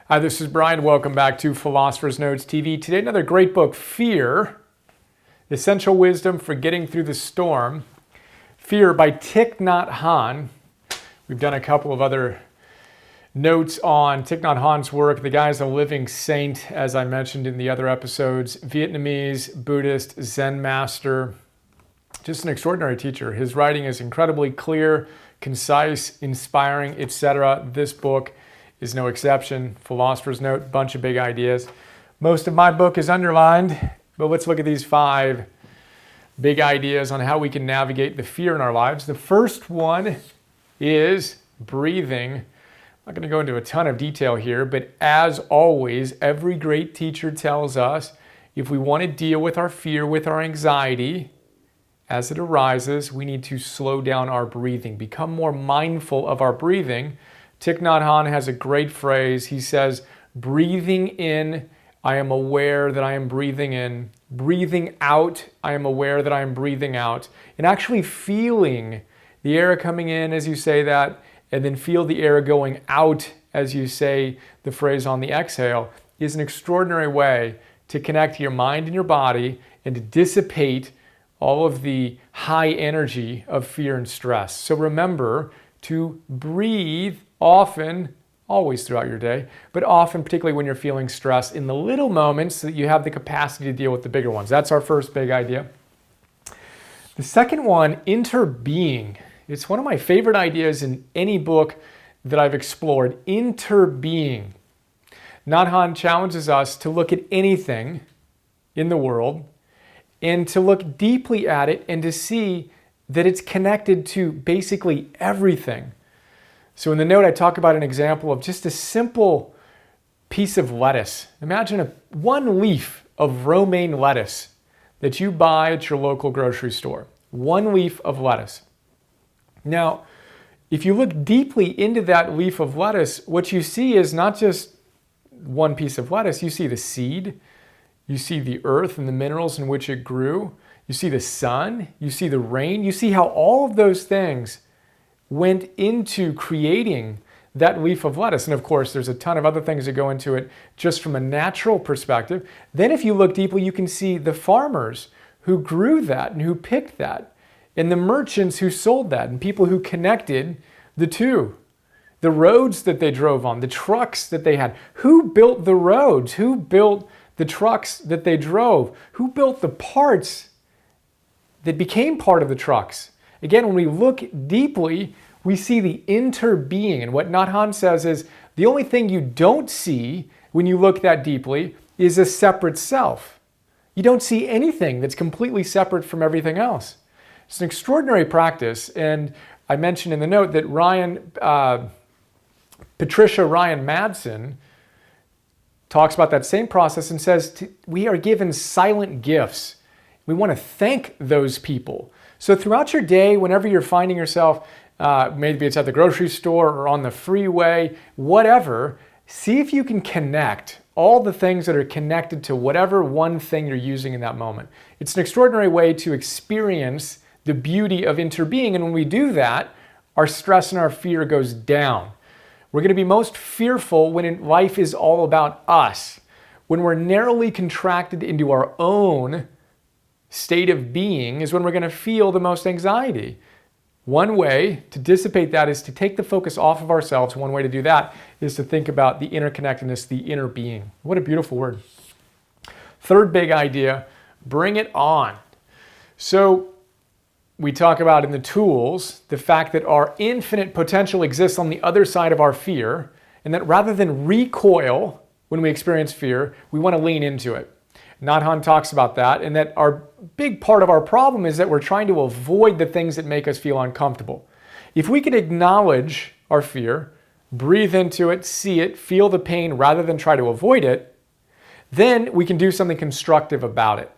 Hi, this is Brian. Welcome back to Philosopher's Notes TV. Today, another great book, Fear, Essential Wisdom for Getting Through the Storm. Fear by Thich Nhat Hanh. We've done a couple of other notes on Thich Nhat Hanh's work. The guy's a living saint, as I mentioned in the other episodes. Vietnamese, Buddhist, Zen master. Just an extraordinary teacher. His writing is incredibly clear, concise, inspiring, etc. This book is no exception. Philosopher's Note, bunch of big ideas. Most of my book is underlined, but let's look at these 5 big ideas on how we can navigate the fear in our lives. The first one is breathing. I'm not going to go into a ton of detail here, but as always, every great teacher tells us if we want to deal with our fear, with our anxiety, as it arises, we need to slow down our breathing, become more mindful of our breathing. Thich Nhat Hanh has a great phrase. He says, breathing in, I am aware that I am breathing in. Breathing out, I am aware that I am breathing out. And actually feeling the air coming in as you say that, and then feel the air going out as you say the phrase on the exhale, is an extraordinary way to connect your mind and your body and to dissipate all of the high energy of fear and stress. So remember to breathe often, always throughout your day, but often, particularly when you're feeling stress, in the little moments so that you have the capacity to deal with the bigger ones. That's our first big idea. The second one, interbeing. It's one of my favorite ideas in any book that I've explored. Interbeing. Nhat Hanh challenges us to look at anything in the world and to look deeply at it and to see that it's connected to basically everything. So in the note, I talk about an example of just a simple piece of lettuce. Imagine one leaf of romaine lettuce that you buy at your local grocery store. One leaf of lettuce. Now, if you look deeply into that leaf of lettuce, what you see is not just one piece of lettuce. You see the seed, you see the earth and the minerals in which it grew, you see the sun, you see the rain, you see how all of those things went into creating that leaf of lettuce. And of course, there's a ton of other things that go into it just from a natural perspective. Then if you look deeply, you can see the farmers who grew that and who picked that, and the merchants who sold that, and people who connected the two. The roads that they drove on, the trucks that they had. Who built the roads? Who built the trucks that they drove? Who built the parts that became part of the trucks? Again, when we look deeply, we see the interbeing. And what Nhat Hanh says is the only thing you don't see when you look that deeply is a separate self. You don't see anything that's completely separate from everything else. It's an extraordinary practice. And I mentioned in the note that Patricia Ryan Madsen talks about that same process and says we are given silent gifts. We want to thank those people. So throughout your day, whenever you're finding yourself, maybe it's at the grocery store or on the freeway, whatever, see if you can connect all the things that are connected to whatever one thing you're using in that moment. It's an extraordinary way to experience the beauty of interbeing. And when we do that, our stress and our fear goes down. We're going to be most fearful when life is all about us. When we're narrowly contracted into our own state of being is when we're going to feel the most anxiety. One way to dissipate that is to take the focus off of ourselves. One way to do that is to think about the interconnectedness, the inner being. What a beautiful word. Third big idea, bring it on. So we talk about in the tools the fact that our infinite potential exists on the other side of our fear, and that rather than recoil when we experience fear, we want to lean into it. Nhat Hanh talks about that, and that our big part of our problem is that we're trying to avoid the things that make us feel uncomfortable. If we can acknowledge our fear, breathe into it, see it, feel the pain rather than try to avoid it, then we can do something constructive about it.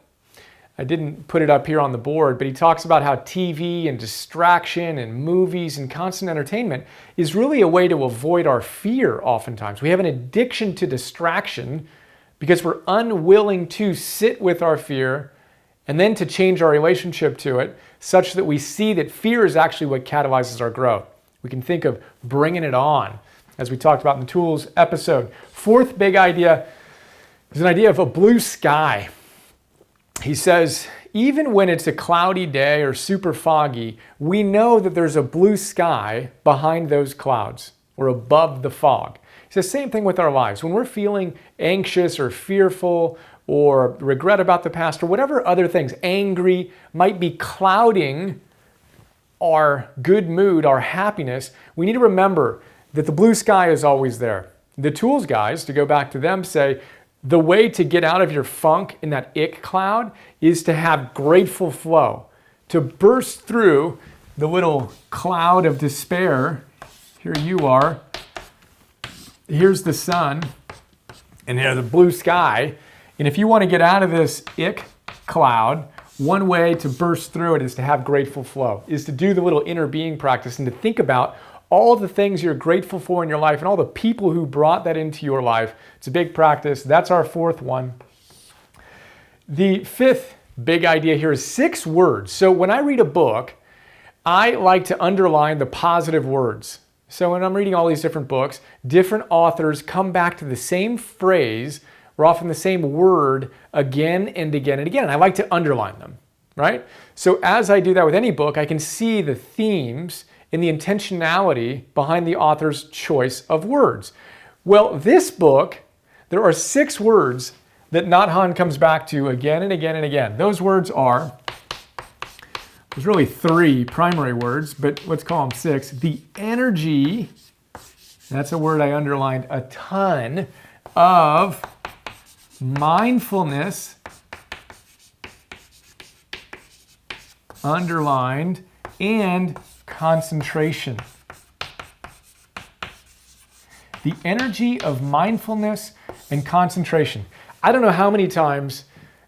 I didn't put it up here on the board, but he talks about how TV and distraction and movies and constant entertainment is really a way to avoid our fear oftentimes. We have an addiction to distraction because we're unwilling to sit with our fear and then to change our relationship to it such that we see that fear is actually what catalyzes our growth. We can think of bringing it on. as we talked about in the tools episode. Fourth big idea is an idea of a blue sky. He says, even when it's a cloudy day or super foggy, we know that there's a blue sky behind those clouds or above the fog. It's the same thing with our lives. When we're feeling anxious or fearful or regret about the past or whatever other things, angry, might be clouding our good mood, our happiness, we need to remember that the blue sky is always there. The tools guys, to go back to them, say the way to get out of your funk in that ick cloud is to have grateful flow, to burst through the little cloud of despair. Here you are. Here's the sun, and there's the blue sky. And if you want to get out of this ick cloud, one way to burst through it is to have grateful flow, is to do the little inner being practice and to think about all the things you're grateful for in your life and all the people who brought that into your life. It's a big practice. That's our fourth one. The fifth big idea here is 6 words. So when I read a book, I like to underline the positive words. So when I'm reading all these different books, different authors come back to the same phrase or often the same word again and again and again. And I like to underline them, right? So as I do that with any book, I can see the themes and the intentionality behind the author's choice of words. Well, this book, there are 6 words that Nhat Hanh comes back to again and again and again. Those words are, there's really 3 primary words, but let's call them 6. The energy, that's a word I underlined a ton, of mindfulness, underlined, and concentration. The energy of mindfulness and concentration. I don't know how many times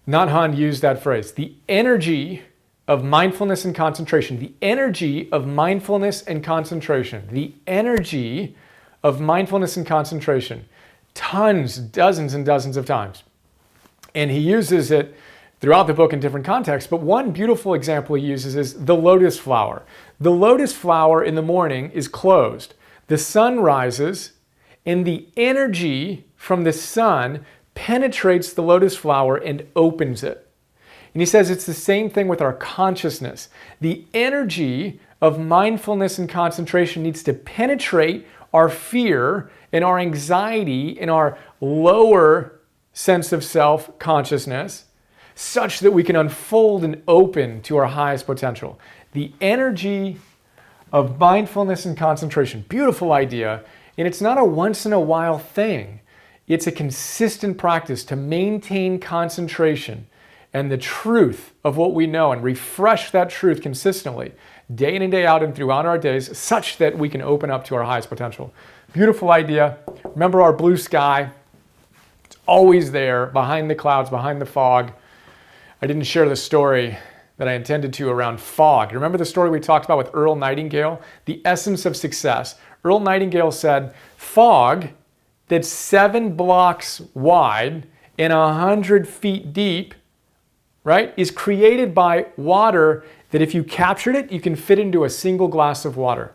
Nhat Hanh used that phrase. The energy of mindfulness and concentration. The energy of mindfulness and concentration. The energy of mindfulness and concentration. Tons, dozens and dozens of times. And he uses it throughout the book in different contexts, but one beautiful example he uses is the lotus flower. The lotus flower in the morning is closed. The sun rises, and the energy from the sun penetrates the lotus flower and opens it. And he says it's the same thing with our consciousness. The energy of mindfulness and concentration needs to penetrate our fear and our anxiety and our lower sense of self-consciousness such that we can unfold and open to our highest potential. The energy of mindfulness and concentration. Beautiful idea. And it's not a once in a while thing. It's a consistent practice to maintain concentration and the truth of what we know and refresh that truth consistently day in and day out and throughout our days such that we can open up to our highest potential. Beautiful idea. Remember our blue sky. It's always there behind the clouds, behind the fog. I didn't share the story that I intended to around fog. You remember the story we talked about with Earl Nightingale? The essence of success. Earl Nightingale said, fog that's 7 blocks wide and 100 feet deep, right, is created by water that if you captured it, you can fit into a single glass of water.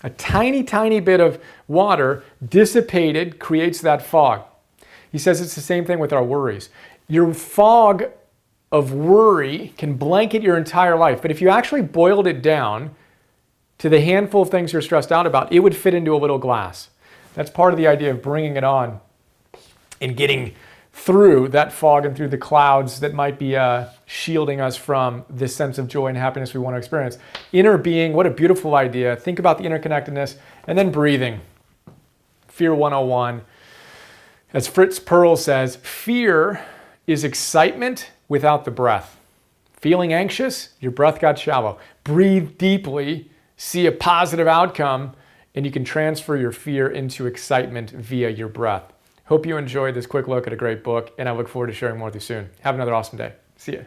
A tiny, tiny bit of water dissipated creates that fog. He says it's the same thing with our worries. Your fog of worry can blanket your entire life, but if you actually boiled it down to the handful of things you're stressed out about, it would fit into a little glass. That's part of the idea of bringing it on and getting through that fog and through the clouds that might be shielding us from this sense of joy and happiness we want to experience. Inner being, what a beautiful idea. Think about the interconnectedness. And then breathing. Fear 101. As Fritz Perls says, fear is excitement without the breath. Feeling anxious, your breath got shallow. Breathe deeply, see a positive outcome, and you can transfer your fear into excitement via your breath. Hope you enjoyed this quick look at a great book, and I look forward to sharing more with you soon. Have another awesome day. See ya.